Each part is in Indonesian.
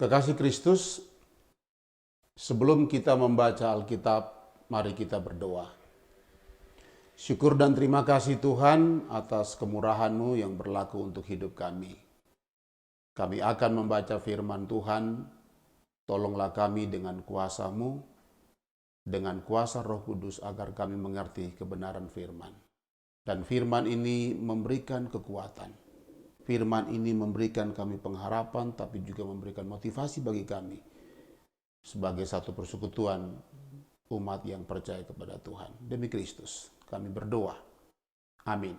Kekasih Kristus, sebelum kita membaca Alkitab, mari kita berdoa. Syukur dan terima kasih Tuhan atas kemurahan-Mu yang berlaku untuk hidup kami. Kami akan membaca firman Tuhan, tolonglah kami dengan kuasa-Mu, dengan kuasa Roh Kudus agar kami mengerti kebenaran firman. Dan firman ini memberikan kekuatan. Firman ini memberikan kami pengharapan, tapi juga memberikan motivasi bagi kami sebagai satu persekutuan umat yang percaya kepada Tuhan. Demi Kristus, kami berdoa. Amin.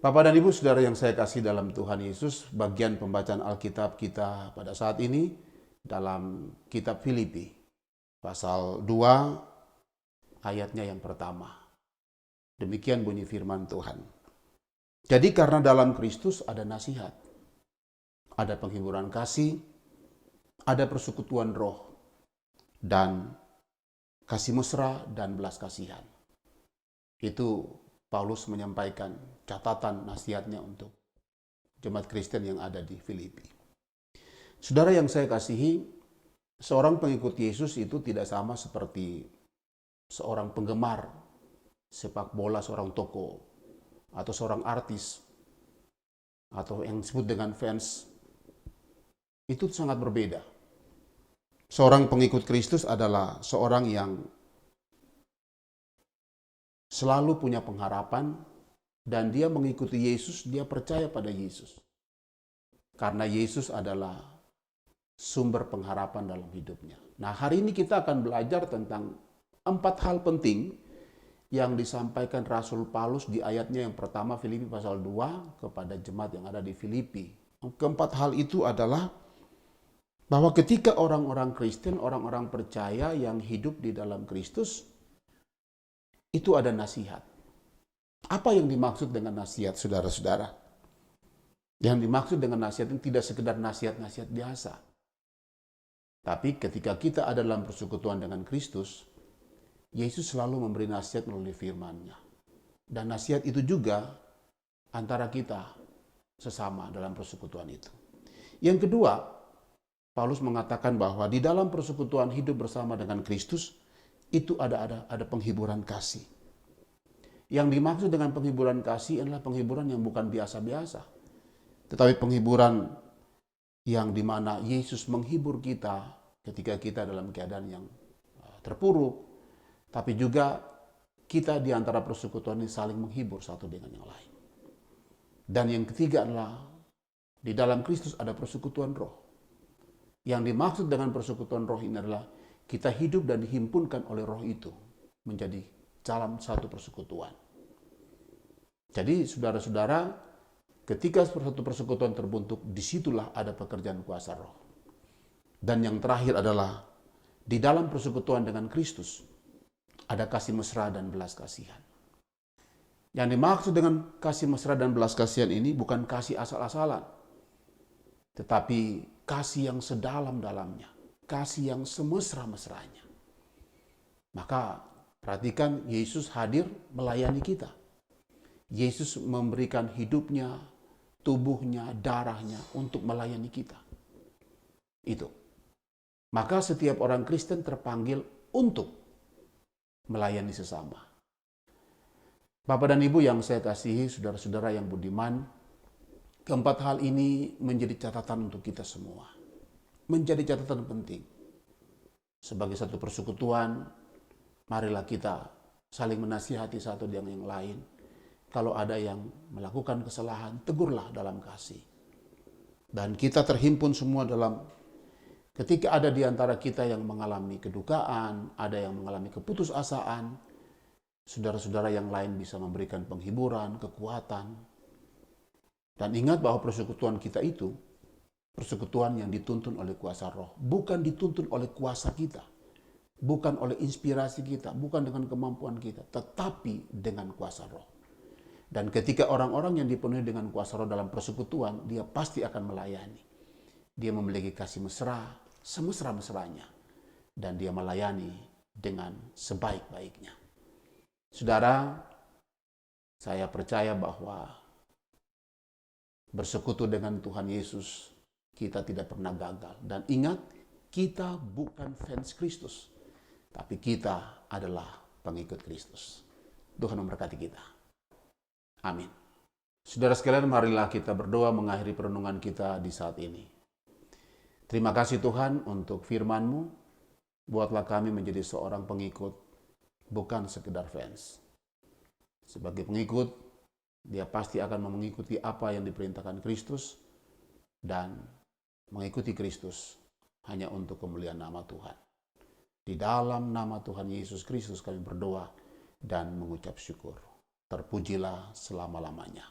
Bapak dan Ibu, saudara yang saya kasih dalam Tuhan Yesus, bagian pembacaan Alkitab kita pada saat ini dalam kitab Filipi, pasal 2, ayatnya yang pertama. Demikian bunyi firman Tuhan. Jadi karena dalam Kristus ada nasihat, ada penghiburan kasih, ada persekutuan roh, dan kasih mesra dan belas kasihan. Itu Paulus menyampaikan catatan nasihatnya untuk jemaat Kristen yang ada di Filipi. Saudara yang saya kasihi, seorang pengikut Yesus itu tidak sama seperti seorang penggemar sepak bola, seorang toko, atau seorang artis, atau yang disebut dengan fans. Itu sangat berbeda. Seorang pengikut Kristus adalah seorang yang selalu punya pengharapan, dan dia mengikuti Yesus, dia percaya pada Yesus. Karena Yesus adalah sumber pengharapan dalam hidupnya. Nah, hari ini kita akan belajar tentang 4 hal penting yang disampaikan Rasul Paulus di ayatnya yang pertama, Filipi pasal 2, kepada jemaat yang ada di Filipi. Keempat hal itu adalah bahwa ketika orang-orang Kristen, orang-orang percaya yang hidup di dalam Kristus, itu ada nasihat. Apa yang dimaksud dengan nasihat, saudara-saudara? Yang dimaksud dengan nasihat ini tidak sekedar nasihat-nasihat biasa. Tapi ketika kita ada dalam persekutuan dengan Kristus, Yesus selalu memberi nasihat melalui firman-Nya. Dan nasihat itu juga antara kita sesama dalam persekutuan itu. Yang kedua, Paulus mengatakan bahwa di dalam persekutuan hidup bersama dengan Kristus, itu ada penghiburan kasih. Yang dimaksud dengan penghiburan kasih adalah penghiburan yang bukan biasa-biasa, tetapi penghiburan yang dimana Yesus menghibur kita ketika kita dalam keadaan yang terpuruk, tapi juga kita di antara persekutuan ini saling menghibur satu dengan yang lain. Dan yang ketiga adalah di dalam Kristus ada persekutuan roh. Yang dimaksud dengan persekutuan roh ini adalah kita hidup dan dihimpunkan oleh roh itu menjadi dalam satu persekutuan. Jadi saudara-saudara, ketika suatu persekutuan terbentuk, disitulah ada pekerjaan kuasa roh. Dan yang terakhir adalah di dalam persekutuan dengan Kristus ada kasih mesra dan belas kasihan. Yang dimaksud dengan kasih mesra dan belas kasihan ini bukan kasih asal-asalan, tetapi kasih yang sedalam-dalamnya, kasih yang semesra-mesranya. Maka perhatikan, Yesus hadir melayani kita. Yesus memberikan hidupnya, tubuhnya, darahnya untuk melayani kita. Itu. Maka setiap orang Kristen terpanggil untuk melayani sesama. Bapak dan Ibu yang saya kasihi, saudara-saudara yang budiman, keempat hal ini menjadi catatan untuk kita semua. Menjadi catatan penting. Sebagai satu persekutuan, marilah kita saling menasihati satu dengan yang lain. Kalau ada yang melakukan kesalahan, tegurlah dalam kasih. Dan kita terhimpun semua dalam, ketika ada di antara kita yang mengalami kedukaan, ada yang mengalami keputusasaan, saudara-saudara yang lain bisa memberikan penghiburan, kekuatan. Dan ingat bahwa persekutuan kita itu persekutuan yang dituntun oleh kuasa roh, bukan dituntun oleh kuasa kita, bukan oleh inspirasi kita, bukan dengan kemampuan kita, tetapi dengan kuasa roh. Dan ketika orang-orang yang dipenuhi dengan kuasa roh dalam persekutuan, dia pasti akan melayani. Dia memiliki kasih mesra, semesra-mesranya, dan dia melayani dengan sebaik-baiknya. Saudara, saya percaya bahwa bersekutu dengan Tuhan Yesus kita tidak pernah gagal. Dan ingat, kita bukan fans Kristus, tapi kita adalah pengikut Kristus. Tuhan memberkati kita. Amin. Saudara sekalian, marilah kita berdoa mengakhiri perenungan kita di saat ini. Terima kasih Tuhan untuk firman-Mu. Buatlah kami menjadi seorang pengikut, bukan sekedar fans. Sebagai pengikut, dia pasti akan mengikuti apa yang diperintahkan Kristus dan mengikuti Kristus hanya untuk kemuliaan nama Tuhan. Di dalam nama Tuhan Yesus Kristus kami berdoa dan mengucap syukur. Terpujilah selama-lamanya.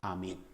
Amin.